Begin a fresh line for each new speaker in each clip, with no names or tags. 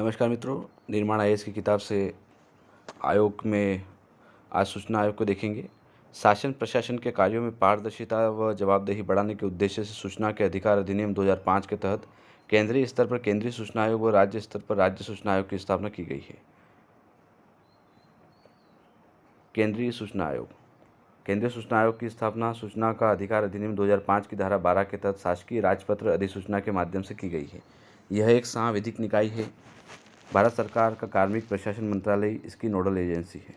नमस्कार मित्रों, निर्माण आईएएस की किताब से आयोग में आज सूचना आयोग को देखेंगे। शासन प्रशासन के कार्यों में पारदर्शिता व जवाबदेही बढ़ाने के उद्देश्य से सूचना के अधिकार अधिनियम 2005 के तहत केंद्रीय स्तर पर केंद्रीय सूचना आयोग व राज्य स्तर पर राज्य सूचना आयोग की स्थापना की गई है। केंद्रीय सूचना आयोग की स्थापना सूचना का अधिकार अधिनियम 2005 की धारा 12 के तहत शासकीय राजपत्र अधिसूचना के माध्यम से की गई है। यह एक सांविधिक निकाय है। भारत सरकार का कार्मिक प्रशासन मंत्रालय इसकी नोडल एजेंसी है।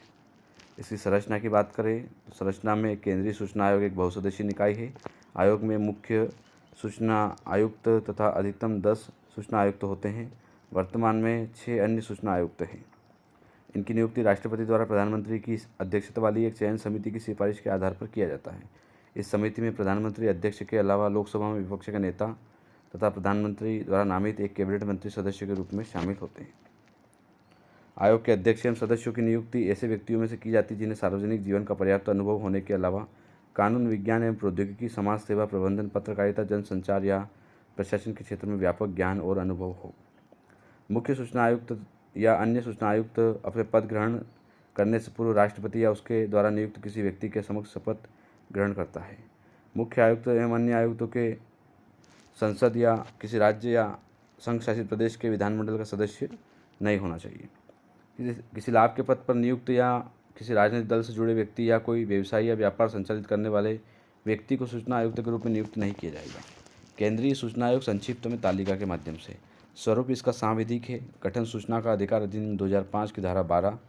इसकी संरचना की बात करें तो संरचना में केंद्रीय सूचना आयोग एक बहुसदस्यीय निकाय है। आयोग में मुख्य सूचना आयुक्त तथा अधिकतम 10 सूचना आयुक्त होते हैं। वर्तमान में 6 अन्य सूचना आयुक्त हैं। इनकी नियुक्ति राष्ट्रपति द्वारा प्रधानमंत्री की अध्यक्षता वाली एक चयन समिति की सिफारिश के आधार पर किया जाता है। इस समिति में प्रधानमंत्री अध्यक्ष के अलावा लोकसभा में विपक्ष के नेता तथा प्रधानमंत्री द्वारा नामित एक कैबिनेट मंत्री सदस्य के रूप में शामिल होते हैं। आयोग के अध्यक्ष एवं सदस्यों की नियुक्ति ऐसे व्यक्तियों में से की जाती है जिन्हें सार्वजनिक जीवन का पर्याप्त अनुभव होने के अलावा कानून, विज्ञान एवं प्रौद्योगिकी, समाज सेवा, प्रबंधन, पत्रकारिता, जनसंचार या प्रशासन के क्षेत्र में व्यापक ज्ञान और अनुभव हो। मुख्य सूचना आयुक्त या अन्य सूचना आयुक्त अपने पद ग्रहण करने से पूर्व राष्ट्रपति या उसके द्वारा नियुक्त किसी व्यक्ति के समक्ष शपथ ग्रहण करता है। मुख्य आयुक्त एवं अन्य आयुक्तों के संसद या किसी राज्य या संघ शासित प्रदेश के विधानमंडल का सदस्य नहीं होना चाहिए। किसी लाभ के पद पर नियुक्त या किसी राजनीतिक दल से जुड़े व्यक्ति या कोई व्यवसाय या व्यापार संचालित करने वाले व्यक्ति को सूचना आयुक्त के रूप में नियुक्त नहीं किया जाएगा। केंद्रीय सूचना आयोग संक्षिप्त में तालिका के माध्यम से। स्वरूप इसका सांविधिक है। गठन सूचना का अधिकार अधिनियम 2005 की धारा 12।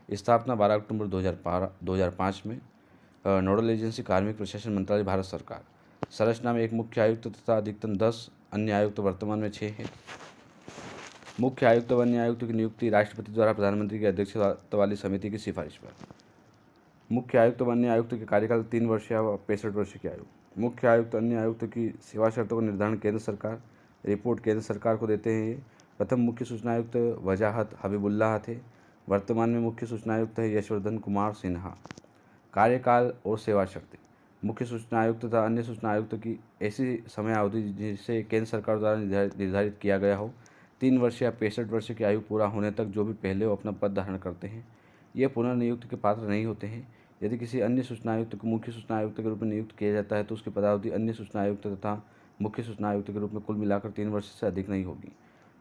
स्थापना 12 अक्टूबर 2005 में। नोडल एजेंसी कार्मिक प्रशासन मंत्रालय, भारत सरकार। संरचना में एक मुख्य आयुक्त तथा अधिकतम 10 अन्य आयुक्त, वर्तमान में 6 हैं। मुख्य आयुक्त व अन्य आयुक्तों की नियुक्ति राष्ट्रपति द्वारा प्रधानमंत्री की अध्यक्षता वाली समिति की सिफारिश पर। मुख्य आयुक्त व अन्य आयुक्तों के कार्यकाल 3 वर्ष या 65 वर्ष की आयु। मुख्य आयुक्त अन्य आयुक्तों की सेवा शर्तों का निर्धारण केंद्र सरकार, रिपोर्ट केंद्र सरकार को देते हैं। प्रथम मुख्य सूचना आयुक्त वजाहत हबीबुल्लाह थे। वर्तमान में मुख्य सूचना आयुक्त है यशवर्धन कुमार सिन्हा। कार्यकाल और सेवा शर्तें। मुख्य सूचना आयुक्त तथा अन्य सूचना आयुक्तों की ऐसी समय अवधि जिसे केंद्र सरकार द्वारा निर्धारित किया गया हो। 3 वर्ष या 65 वर्ष की आयु पूरा होने तक जो भी पहले वो अपना पद धारण करते हैं, ये पुनर्नियुक्ति के पात्र नहीं होते हैं। यदि किसी अन्य सूचना आयुक्त को मुख्य सूचना आयुक्त के रूप में नियुक्त किया जाता है तो उसकी पदावधि अन्य सूचना आयुक्त तथा मुख्य सूचना आयुक्त के रूप में कुल मिलाकर 3 वर्ष से अधिक नहीं होगी।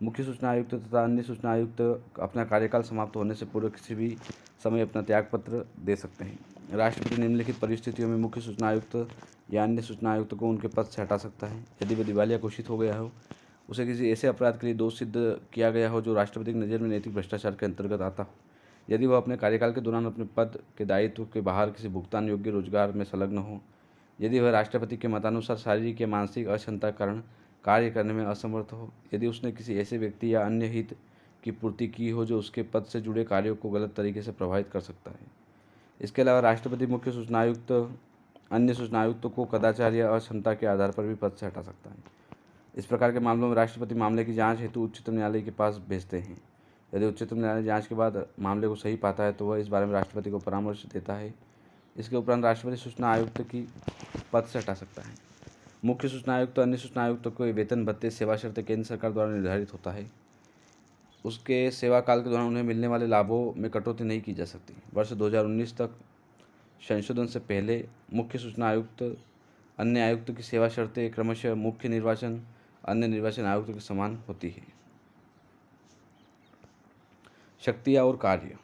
मुख्य सूचना आयुक्त तथा अन्य सूचना आयुक्त अपना कार्यकाल समाप्त होने से पूर्व किसी भी समय अपना त्यागपत्र दे सकते हैं। राष्ट्रपति निम्नलिखित परिस्थितियों में मुख्य सूचना आयुक्त या अन्य सूचना आयुक्त को उनके पद से हटा सकता है। यदि वह दिवालिया घोषित हो गया हो, उसे किसी ऐसे अपराध के लिए दोष सिद्ध किया गया हो जो राष्ट्रपति की नज़र में नैतिक भ्रष्टाचार के अंतर्गत आता हो, यदि वह अपने कार्यकाल के दौरान अपने पद के दायित्व के बाहर किसी भुगतान योग्य रोजगार में संलग्न हो, यदि वह राष्ट्रपति के मतानुसार शारीरिक या मानसिक अक्षमता के कारण कार्य करने में असमर्थ हो, यदि उसने किसी ऐसे व्यक्ति या अन्य हित की पूर्ति की हो जो उसके पद से जुड़े कार्यों को गलत तरीके से प्रभावित कर सकता है। इसके अलावा राष्ट्रपति मुख्य सूचना आयुक्त अन्य सूचना आयुक्तों को कदाचार या अक्षमता के आधार पर भी पद से हटा सकता है। इस प्रकार के मामलों में राष्ट्रपति मामले की जांच हेतु उच्चतम न्यायालय के पास भेजते हैं। यदि उच्चतम न्यायालय जांच के बाद मामले को सही पाता है तो वह इस बारे में राष्ट्रपति को परामर्श देता है। इसके उपरांत राष्ट्रपति सूचना आयुक्त की पद से हटा सकता है। मुख्य सूचना आयुक्त अन्य सूचना आयुक्तों को वेतन, भत्ते, सेवा शर्तें केंद्र सरकार द्वारा निर्धारित होता है। उसके सेवा काल के दौरान उन्हें मिलने वाले लाभों में कटौती नहीं की जा सकती। वर्ष 2019 तक संशोधन से पहले मुख्य सूचना आयुक्त अन्य आयुक्त की सेवा शर्तें क्रमशः मुख्य निर्वाचन अन्य निर्वाचन आयुक्तों के समान होती है। शक्तियाँ और कार्य।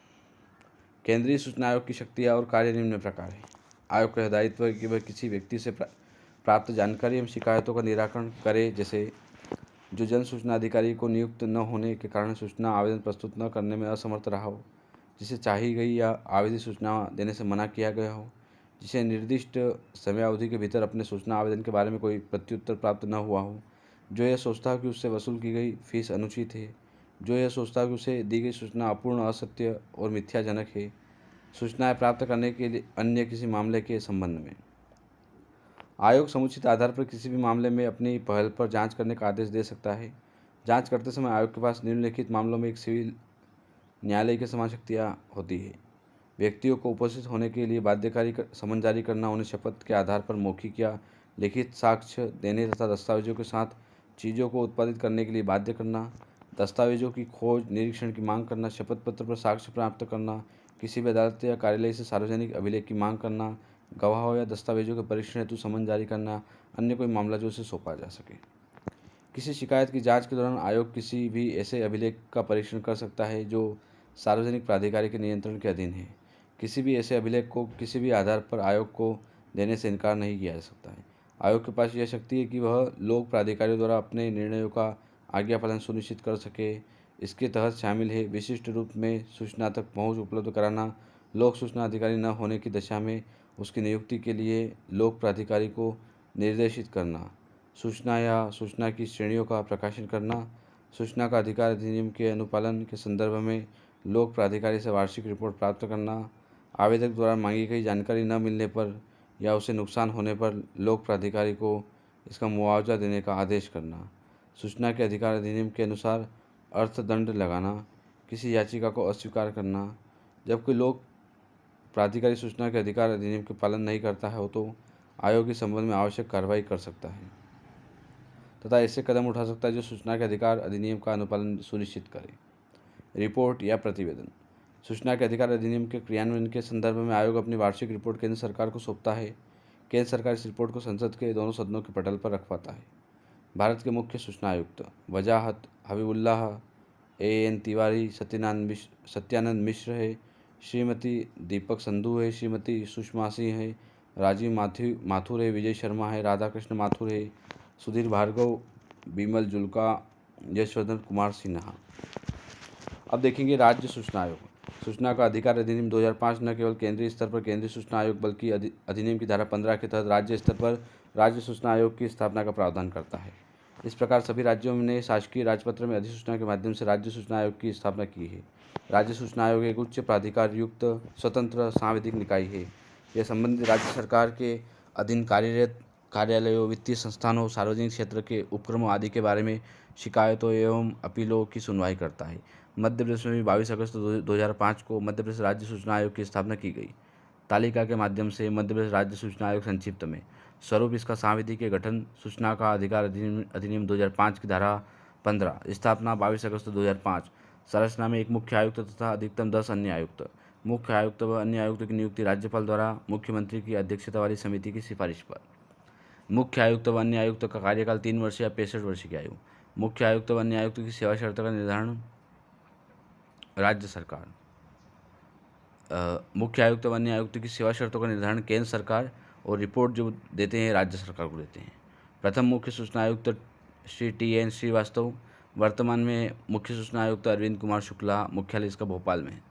केंद्रीय सूचना आयोग की शक्तियाँ और कार्य निम्न प्रकार है। आयोग का दायित्व है कि वह किसी व्यक्ति से प्राप्त जानकारी एवं शिकायतों का निराकरण करे, जैसे जो जन सूचना अधिकारी को नियुक्त न होने के कारण सूचना आवेदन प्रस्तुत न करने में असमर्थ रहा हो, जिसे चाही गई या आवेदित सूचना देने से मना किया गया हो, जिसे निर्दिष्ट समयावधि के भीतर अपने सूचना आवेदन के बारे में कोई प्रत्युत्तर प्राप्त न हुआ हो, जो यह सोचता हो कि उससे वसूल की गई फीस अनुचित है, जो यह सोचता हो कि उसे दी गई सूचना अपूर्ण, असत्य और मिथ्याजनक है, सूचनाएं प्राप्त करने के लिए अन्य किसी मामले के संबंध में। आयोग समुचित आधार पर किसी भी मामले में अपनी पहल पर जांच करने का आदेश दे सकता है। जांच करते समय आयोग के पास निम्नलिखित मामलों में एक सिविल न्यायालय के समान शक्तियाँ होती है। व्यक्तियों को उपस्थित होने के लिए बाध्यकारी समन जारी करना, उन्हें शपथ के आधार पर मौखिक या लिखित साक्ष्य देने तथा दस्तावेजों के साथ चीज़ों को उत्पादित करने के लिए बाध्य करना, दस्तावेजों की खोज निरीक्षण की मांग करना, शपथ पत्र पर साक्ष्य प्राप्त करना, किसी भी अदालत या कार्यालय से सार्वजनिक अभिलेख की मांग करना, गवाहों या दस्तावेजों के परीक्षण हेतु समन जारी करना, अन्य कोई मामला जो उसे सौंपा जा सके। किसी शिकायत की जांच के दौरान आयोग किसी भी ऐसे अभिलेख का परीक्षण कर सकता है जो सार्वजनिक प्राधिकारी के नियंत्रण के अधीन है। किसी भी ऐसे अभिलेख को किसी भी आधार पर आयोग को देने से इनकार नहीं किया जा सकता है। आयोग के पास यह शक्ति है कि वह लोक प्राधिकारियों द्वारा अपने निर्णयों का आज्ञा पालन सुनिश्चित कर सके। इसके तहत शामिल है विशिष्ट रूप में सूचना तक पहुँच उपलब्ध कराना, लोक सूचना अधिकारी न होने की दशा में उसकी नियुक्ति के लिए लोक प्राधिकारी को निर्देशित करना, सूचना या सूचना की श्रेणियों का प्रकाशन करना, सूचना का अधिकार अधिनियम के अनुपालन के संदर्भ में लोक प्राधिकारी से वार्षिक रिपोर्ट प्राप्त करना, आवेदक द्वारा मांगी गई जानकारी न मिलने पर या उसे नुकसान होने पर लोक प्राधिकारी को इसका मुआवजा देने का आदेश करना, सूचना के अधिकार अधिनियम के अनुसार अर्थदंड लगाना, किसी याचिका को अस्वीकार करना। जब कोई लोक प्राधिकारी सूचना के अधिकार अधिनियम के पालन नहीं करता है तो आयोग इस संबंध में आवश्यक कार्रवाई कर सकता है तथा ऐसे कदम उठा सकता है जो सूचना के अधिकार अधिनियम का अनुपालन सुनिश्चित करे। रिपोर्ट या प्रतिवेदन। सूचना के अधिकार अधिनियम के क्रियान्वयन के संदर्भ में आयोग अपनी वार्षिक रिपोर्ट केंद्र सरकार को सौंपता है। केंद्र सरकार इस रिपोर्ट को संसद के दोनों सदनों के पटल पर रखवाता है। भारत के मुख्य सूचना आयुक्त वजाहत हबीबुल्लाह AN तिवारी, सत्यानंद मिश्र है, श्रीमती दीपक संधू है, श्रीमती सुषमा सिंह है, राजीव माथुर है, विजय शर्मा है, राधाकृष्ण माथुर है, सुधीर भार्गव, बिमल जुल्का, यशवर्धन कुमार सिन्हा। अब देखेंगे राज्य सूचना आयोग। सूचना का अधिकार अधिनियम 2005 न केवल केंद्रीय स्तर पर केंद्रीय सूचना आयोग बल्कि अधिनियम की धारा 15 के तहत राज्य स्तर पर राज्य सूचना आयोग की स्थापना का प्रावधान करता है। इस प्रकार सभी राज्यों ने शासकीय राजपत्र में अधिसूचना के माध्यम से राज्य सूचना आयोग की स्थापना की है। राज्य सूचना आयोग एक उच्च प्राधिकार युक्त स्वतंत्र सांविधिक निकाय है। यह संबंधित राज्य सरकार के अधीन कार्यरत कार्यालयों, वित्तीय संस्थानों, सार्वजनिक क्षेत्र के उपक्रमों आदि के बारे में शिकायतों एवं अपीलों की सुनवाई करता है। मध्य प्रदेश में 22 अगस्त 2005 को मध्य प्रदेश राज्य सूचना आयोग की स्थापना की गई। तालिका के माध्यम से मध्य प्रदेश राज्य सूचना आयोग संक्षिप्त में। स्वरूप इसका सांविधि के गठन, सूचना का अधिकार अधिनियम 2005 की धारा 15, स्थापना 22 अगस्त 2005। संरचना में एक मुख्य आयुक्त तथा अधिकतम 10 अन्य आयुक्त। मुख्य आयुक्त व अन्य आयुक्तों की नियुक्ति राज्यपाल द्वारा मुख्यमंत्री की अध्यक्षता वाली समिति की सिफारिश पर। मुख्य आयुक्त व अन्य आयुक्त का कार्यकाल 3 वर्ष या 65 वर्ष की आयु। मुख्य आयुक्त व अन्य आयुक्त की सेवा शर्त का निर्धारण राज्य सरकार। मुख्य आयुक्त व अन्य आयुक्त की सेवा शर्तों का निर्धारण केंद्र सरकार और रिपोर्ट जो देते हैं राज्य सरकार को देते हैं। प्रथम मुख्य सूचना आयुक्त श्री TN श्रीवास्तव, वर्तमान में मुख्य सूचना आयुक्त अरविंद कुमार शुक्ला, मुख्यालय इसका भोपाल में है।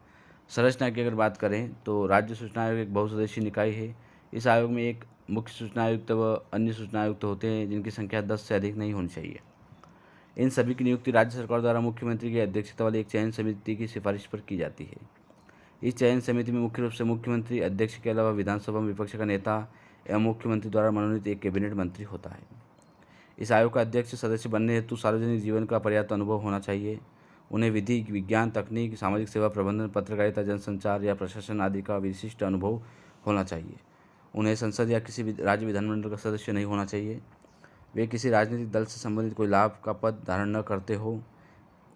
संरचना की अगर बात करें तो राज्य सूचना आयोग एक बहुसदस्यीय निकाय है। इस आयोग में एक मुख्य सूचना आयुक्त व अन्य सूचना आयुक्त होते हैं जिनकी संख्या 10 से अधिक नहीं होनी चाहिए। इन सभी की नियुक्ति राज्य सरकार द्वारा मुख्यमंत्री की अध्यक्षता वाली एक चयन समिति की सिफारिश पर की जाती है। इस चयन समिति में मुख्य रूप से मुख्यमंत्री, अध्यक्ष के अलावा विधानसभा में विपक्ष का नेता एवं मुख्यमंत्री द्वारा मनोनीत एक कैबिनेट मंत्री होता है। इस आयोग का अध्यक्ष सदस्य बनने हेतु सार्वजनिक जीवन का पर्याप्त अनुभव होना चाहिए। उन्हें विधि, विज्ञान, तकनीक, सामाजिक सेवा प्रबंधन, पत्रकारिता, जनसंचार या प्रशासन आदि का विशिष्ट अनुभव होना चाहिए। उन्हें संसद या किसी भी राज्य विधानमंडल का सदस्य नहीं होना चाहिए। वे किसी राजनीतिक दल से संबंधित कोई लाभ का पद धारण न करते हो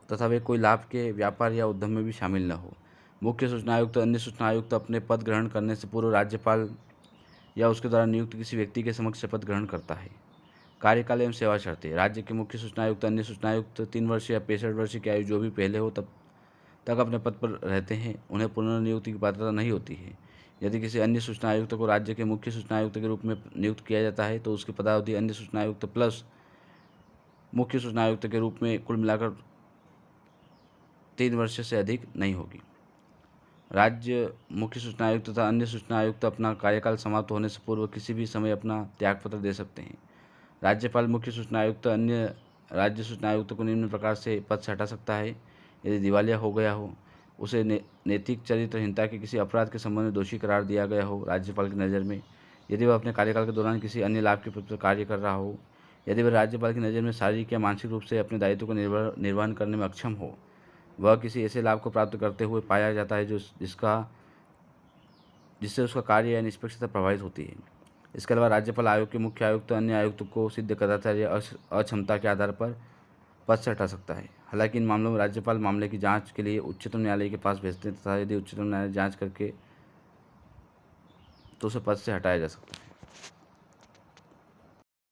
तथा वे कोई लाभ के व्यापार या उद्यम में भी शामिल न हो। मुख्य सूचना आयुक्त, अन्य सूचना आयुक्त अपने पद ग्रहण करने से पूर्व राज्यपाल या उसके द्वारा नियुक्त किसी व्यक्ति के समक्ष शपथ ग्रहण करता है। कार्यकाल एवं सेवा शर्तें। राज्य के मुख्य सूचना आयुक्त, अन्य सूचना आयुक्त 3 वर्ष या 65 वर्ष की आयु जो भी पहले हो तब तक अपने पद पर रहते हैं। उन्हें पुनर्नियुक्ति की पात्रता नहीं होती है। यदि किसी अन्य सूचना आयुक्त को राज्य के मुख्य सूचना आयुक्त के रूप में नियुक्त किया जाता है तो उसकी पदावधि अन्य सूचना आयुक्त प्लस मुख्य सूचना आयुक्त के रूप में कुल मिलाकर 3 वर्ष से अधिक नहीं होगी। राज्य मुख्य सूचना आयुक्त तथा अन्य सूचना आयुक्त अपना कार्यकाल समाप्त होने से पूर्व किसी भी समय अपना त्यागपत्र दे सकते हैं। राज्यपाल मुख्य सूचना आयुक्त, अन्य राज्य सूचना आयुक्त को निम्न प्रकार से पद से हटा सकता है। यदि दिवालिया हो गया हो, उसे नैतिक चरित्रहीनता के किसी अपराध के संबंध में दोषी करार दिया गया हो राज्यपाल की नज़र में, यदि वह अपने कार्यकाल के दौरान किसी अन्य लाभ के पद पर कार्य कर रहा हो, यदि वह राज्यपाल की नज़र में शारीरिक या मानसिक रूप से अपने दायित्व को निर्वहन करने में अक्षम हो, वह किसी ऐसे लाभ को प्राप्त करते हुए पाया जाता है जिससे उसका कार्य या निष्पक्षता प्रभावित होती है। इसके अलावा राज्यपाल आयोग के मुख्य आयुक्त, अन्य आयुक्त को सिद्ध कदाचार या अक्षमता के आधार पर पद से हटा सकता है। हालांकि इन मामलों में राज्यपाल मामले की जांच के लिए उच्चतम न्यायालय के पास भेजते हैं तथा यदि उच्चतम न्यायालय जांच करके तो उसे पद से हटाया जा सकता है।